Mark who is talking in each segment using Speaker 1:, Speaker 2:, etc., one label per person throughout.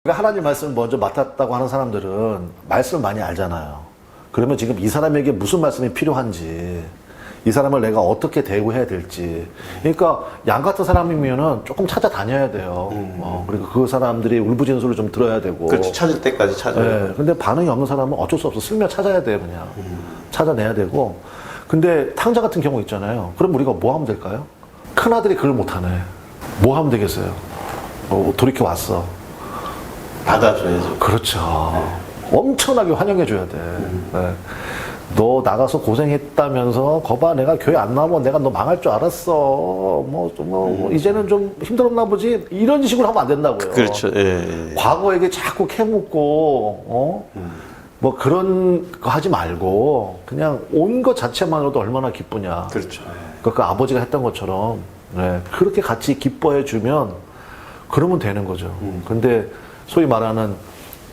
Speaker 1: 하나님 말씀을 먼저 맡았다고 하는 사람들은 말씀을 많이 알잖아요. 그러면 지금 이 사람에게 무슨 말씀이 필요한지, 이 사람을 내가 어떻게 대우해야 될지. 그러니까 양 같은 사람이면은 조금 찾아다녀야 돼요. 그리고 그 사람들이 울부짖는 좀 들어야 되고.
Speaker 2: 그렇지, 찾을 때까지 찾아야 돼.
Speaker 1: 네, 근데 반응이 없는 사람은 어쩔 수 없어. 쓸며 찾아야 돼요, 그냥. 찾아내야 되고. 근데 탕자 같은 경우 있잖아요. 그럼 우리가 뭐 하면 될까요? 큰아들이 그걸 못하네. 뭐 하면 되겠어요? 돌이켜 왔어.
Speaker 2: 받아줘야죠.
Speaker 1: 그렇죠. 엄청나게 환영해줘야 돼. 네. 너 나가서 고생했다면서 거봐 내가 교회 안 나오면 내가 너 망할 줄 알았어. 이제는 좀 힘들었나 보지. 이런 식으로 하면 안 된다고요.
Speaker 2: 그렇죠. 예.
Speaker 1: 과거에게 자꾸 캐묻고 뭐 그런 거 하지 말고 그냥 온 것 자체만으로도 얼마나 기쁘냐.
Speaker 2: 그렇죠.
Speaker 1: 그 아버지가 했던 것처럼 네. 그렇게 같이 기뻐해 주면 그러면 되는 거죠. 근데 소위 말하는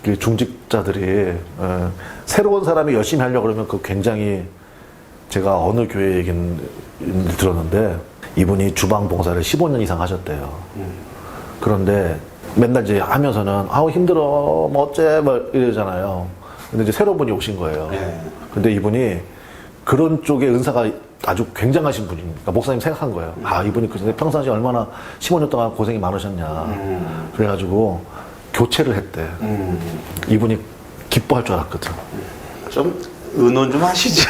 Speaker 1: 그 중직자들이 새로운 사람이 열심히 하려고 그러면 그 굉장히 제가 어느 교회 얘기를 들었는데 이분이 주방 봉사를 15년 이상 하셨대요. 그런데 맨날 이제 하면서는 아우 힘들어 뭐 어째 뭐 이러잖아요. 근데 이제 새로운 분이 오신 거예요. 근데 이분이 그런 쪽에 은사가 아주 굉장하신 분이니까 목사님 생각한 거예요. 아 이분이 그 평상시에 얼마나 15년 동안 고생이 많으셨냐. 그래가지고 교체를 했대. 이분이 기뻐할 줄 알았거든.
Speaker 2: 좀 의논 좀 하시지.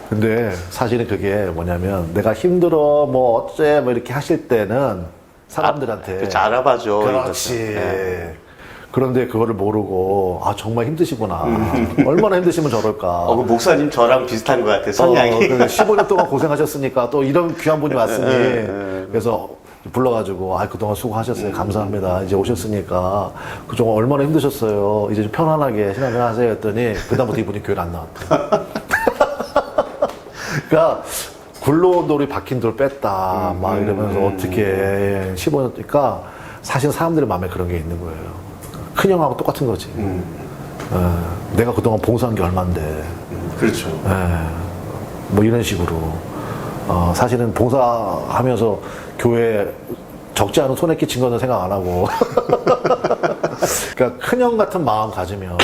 Speaker 1: 근데 사실은 그게 뭐냐면 내가 힘들어 뭐 어째 뭐 이렇게 하실 때는 사람들한테
Speaker 2: 그렇지, 알아봐줘.
Speaker 1: 그렇지.
Speaker 2: 네.
Speaker 1: 그런데 그거를 모르고 아 정말 힘드시구나. 얼마나 힘드시면 저럴까.
Speaker 2: 그 목사님 저랑 비슷한 것 같아, 성향이.
Speaker 1: 15년 동안 고생하셨으니까 또 이런 귀한 분이 왔으니 그래서 불러가지고 그동안 수고하셨어요. 감사합니다. 이제 오셨으니까 그동안 얼마나 힘드셨어요. 이제 좀 편안하게 신앙생활 하세요 했더니 그다음부터 이분이 교회를 안 나왔대. 그러니까 굴러온 돌이 박힌 돌 뺐다 막 이러면서 어떻게 15년 그러니까 사실 사람들의 마음에 그런 게 있는 거예요. 큰형하고 똑같은 거지. 내가 그동안 봉사한 게 얼만데.
Speaker 2: 그렇죠.
Speaker 1: 뭐 이런 식으로. 사실은 봉사하면서 교회 적지 않은 손해 끼친 거는 생각 안 하고. 그러니까 큰형 같은 마음 가지면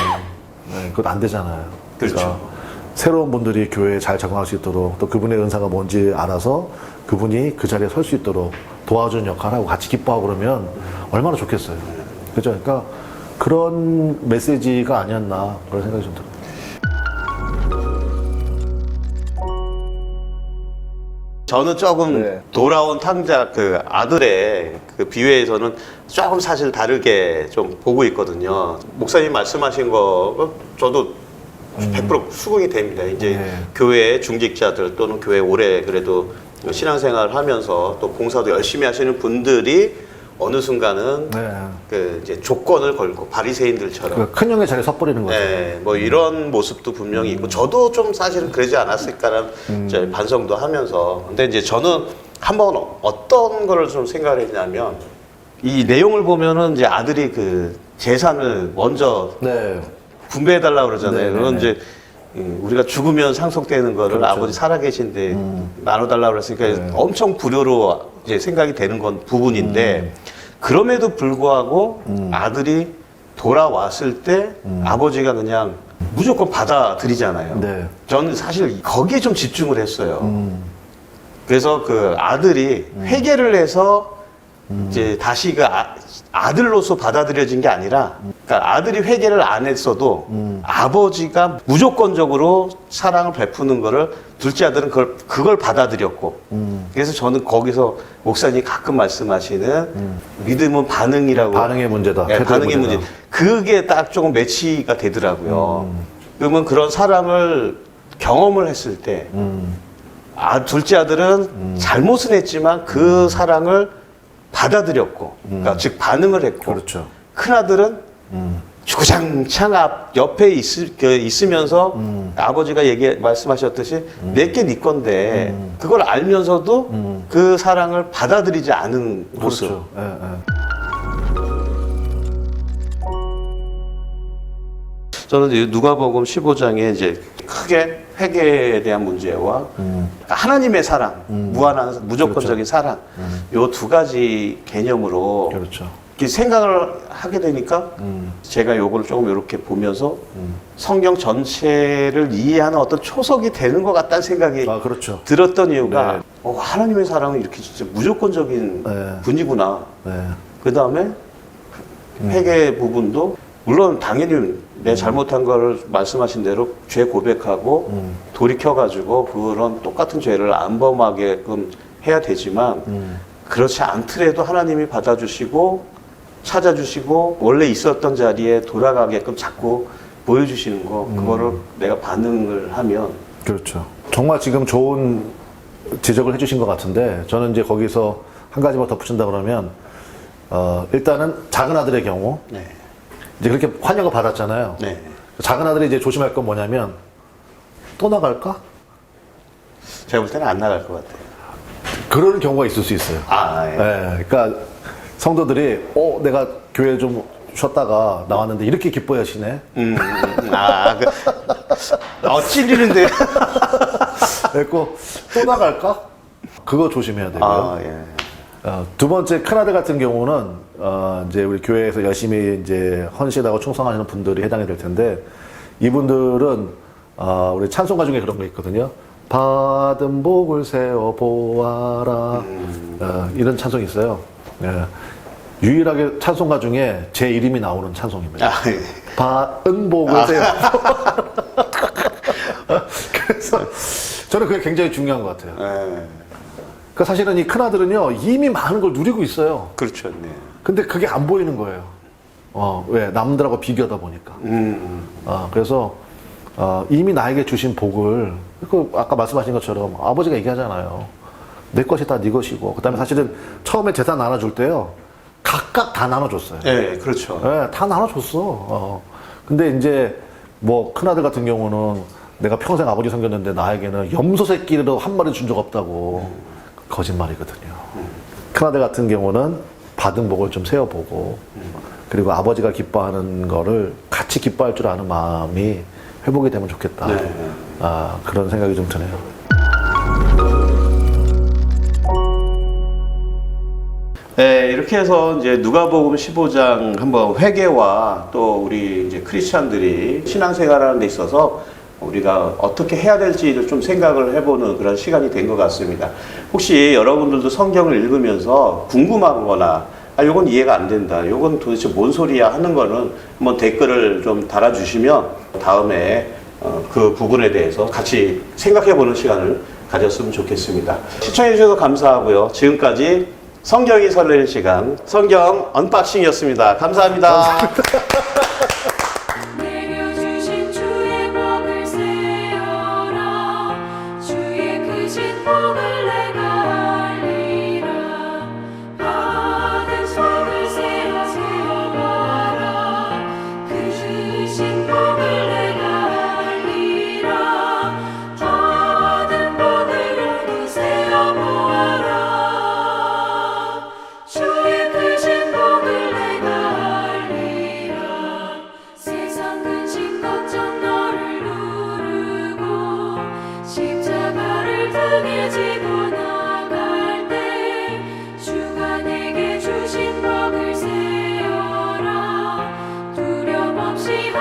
Speaker 1: 그건 안 되잖아요.
Speaker 2: 그렇죠.
Speaker 1: 그러니까 새로운 분들이 교회에 잘 적응할 수 있도록 또 그분의 은사가 뭔지 알아서 그분이 그 자리에 설 수 있도록 도와주는 역할하고 같이 기뻐하고 그러면 얼마나 좋겠어요. 그죠? 그러니까 그런 메시지가 아니었나 그런 생각이 좀 들어요.
Speaker 2: 저는 조금 돌아온 탕자 그 아들의 그 비유에서는 조금 사실 다르게 좀 보고 있거든요. 목사님 말씀하신 거 저도 100% 수긍이 됩니다. 이제 교회 중직자들 또는 교회 오래 그래도 신앙생활 하면서 또 봉사도 열심히 하시는 분들이 어느 순간은 그 이제 조건을 걸고 바리새인들처럼
Speaker 1: 큰 형의 자리에 섰버리는 거죠.
Speaker 2: 뭐 이런 모습도 분명히 있고 저도 좀 사실은 그러지 않았을까라는 이제 반성도 하면서 근데 이제 저는 한번 어떤 거를 좀 생각을 했냐면 이 내용을 보면은 이제 아들이 그 재산을 먼저 분배해달라고 그러잖아요. 그건 이제 우리가 죽으면 상속되는 거를
Speaker 1: 그렇죠.
Speaker 2: 아버지 살아계신데 나눠달라고 그랬으니까 엄청 불효로 이제 생각이 되는 건 부분인데 그럼에도 불구하고 아들이 돌아왔을 때 아버지가 그냥 무조건 받아들이잖아요. 저는 사실 거기에 좀 집중을 했어요. 그래서 그 아들이 회개를 해서 이제 다시 그 아들로서 받아들여진 게 아니라 그러니까 아들이 회개를 안 했어도 아버지가 무조건적으로 사랑을 베푸는 거를 둘째 아들은 그걸 받아들였고 그래서 저는 거기서 목사님이 가끔 말씀하시는 믿음은 반응이라고
Speaker 1: 반응의 문제다.
Speaker 2: 반응의 문제. 그게 딱 조금 매치가 되더라고요. 그러면 그런 사랑을 경험을 했을 때 둘째 아들은 잘못은 했지만 그 사랑을 받아들였고, 그러니까 즉 반응을 했고,
Speaker 1: 그렇죠.
Speaker 2: 큰 아들은 주구장창 옆에 있으면서 아버지가 말씀하셨듯이 내게 네 건데 그걸 알면서도 그 사랑을 받아들이지 않은 모습.
Speaker 1: 그렇죠.
Speaker 2: 저는 이제 누가복음 15장에 이제 크게 회개에 대한 문제와 하나님의 사랑, 무한한 무조건적인 사랑, 요 두 가지 개념으로
Speaker 1: 그렇죠.
Speaker 2: 이렇게 생각을 하게 되니까 제가 요거를 조금 이렇게 보면서 성경 전체를 이해하는 어떤 초석이 되는 것 같다는 생각이
Speaker 1: 아, 그렇죠.
Speaker 2: 들었던 이유가
Speaker 1: 네.
Speaker 2: 하나님의 사랑은 이렇게 진짜 무조건적인
Speaker 1: 네.
Speaker 2: 분이구나.
Speaker 1: 네.
Speaker 2: 그 다음에 회개 부분도 물론 당연히 내 잘못한 거를 말씀하신 대로 죄 고백하고 돌이켜가지고 그런 똑같은 죄를 안 범하게끔 해야 되지만 그렇지 않더라도 하나님이 받아주시고 찾아주시고 원래 있었던 자리에 돌아가게끔 자꾸 보여주시는 거 그거를 내가 반응을 하면
Speaker 1: 그렇죠. 정말 지금 좋은 지적을 해주신 것 같은데 저는 이제 거기서 한 가지만 덧붙인다 그러면 일단은 작은 아들의 경우
Speaker 2: 네.
Speaker 1: 이제 그렇게 환영을 받았잖아요.
Speaker 2: 네.
Speaker 1: 작은 아들이 이제 조심할 건 뭐냐면 또 나갈까?
Speaker 2: 제가 볼 때는 안 나갈 것 같아요.
Speaker 1: 그런 경우가 있을 수 있어요.
Speaker 2: 아, 예.
Speaker 1: 예, 그러니까 성도들이 내가 교회 좀 쉬었다가 나왔는데 이렇게 기뻐하시네.
Speaker 2: 찔리는데.
Speaker 1: 그래고 또 나갈까? 그거 조심해야 되고요.
Speaker 2: 아, 예.
Speaker 1: 두 번째 큰아들 같은 경우는 이제 우리 교회에서 열심히 이제 헌신하고 충성하시는 분들이 해당이 될 텐데 이분들은 우리 찬송가 중에 그런 거 있거든요. 받은 복을 세워 보아라. 이런 찬송이 있어요. 예. 유일하게 찬송가 중에 제 이름이 나오는 찬송입니다.
Speaker 2: 아, 예.
Speaker 1: 받은 복을 세워. 그래서 저는 그게 굉장히 중요한 것 같아요.
Speaker 2: 예.
Speaker 1: 그러니까 사실은 이 큰아들은요, 이미 많은 걸 누리고 있어요.
Speaker 2: 그렇죠. 네.
Speaker 1: 근데 그게 안 보이는 거예요. 왜? 남들하고 비교하다 보니까. 그래서, 이미 나에게 주신 복을, 아까 말씀하신 것처럼 아버지가 얘기하잖아요. 내 것이 다 네 것이고. 그 다음에 사실은 처음에 재산 나눠줄 때요, 각각 다 나눠줬어요.
Speaker 2: 예, 그렇죠.
Speaker 1: 네, 다 나눠줬어. 근데 이제, 뭐, 큰아들 같은 경우는 내가 평생 아버지 생겼는데 나에게는 염소 새끼로 한 마리 준 적 없다고. 거짓말이거든요. 큰아들 같은 경우는 받은 복을 좀 세워보고, 그리고 아버지가 기뻐하는 거를 같이 기뻐할 줄 아는 마음이 회복이 되면 좋겠다.
Speaker 2: 네.
Speaker 1: 그런 생각이 좀 드네요.
Speaker 2: 네, 이렇게 해서 이제 누가복음 15장 한번 회개와 또 우리 이제 크리스찬들이 신앙생활하는 데 있어서 우리가 어떻게 해야 될지를 좀 생각을 해보는 그런 시간이 된 것 같습니다. 혹시 여러분들도 성경을 읽으면서 궁금한 거나 요건 이해가 안 된다, 요건 도대체 뭔 소리야 하는 거는 한번 댓글을 좀 달아주시면 다음에 그 부분에 대해서 같이 생각해보는 시간을 가졌으면 좋겠습니다. 시청해주셔서 감사하고요. 지금까지 성경이 설레는 시간, 성경 언박싱이었습니다. 감사합니다.
Speaker 3: 내려주신 주의 복을 세어라. 주의 크신 복을 내가 알리라. 받은 복을 세워보아라. 그 주신 복을 내가 알리라. 받은 복을 모두 세어보아라. 주의 크신 복을 내가 알리라. 세상 근심 걱정 너를 누르고 십자가를 등에 지고 나갈 때 주가 내게 주신 복을 세어라. 두려움 없이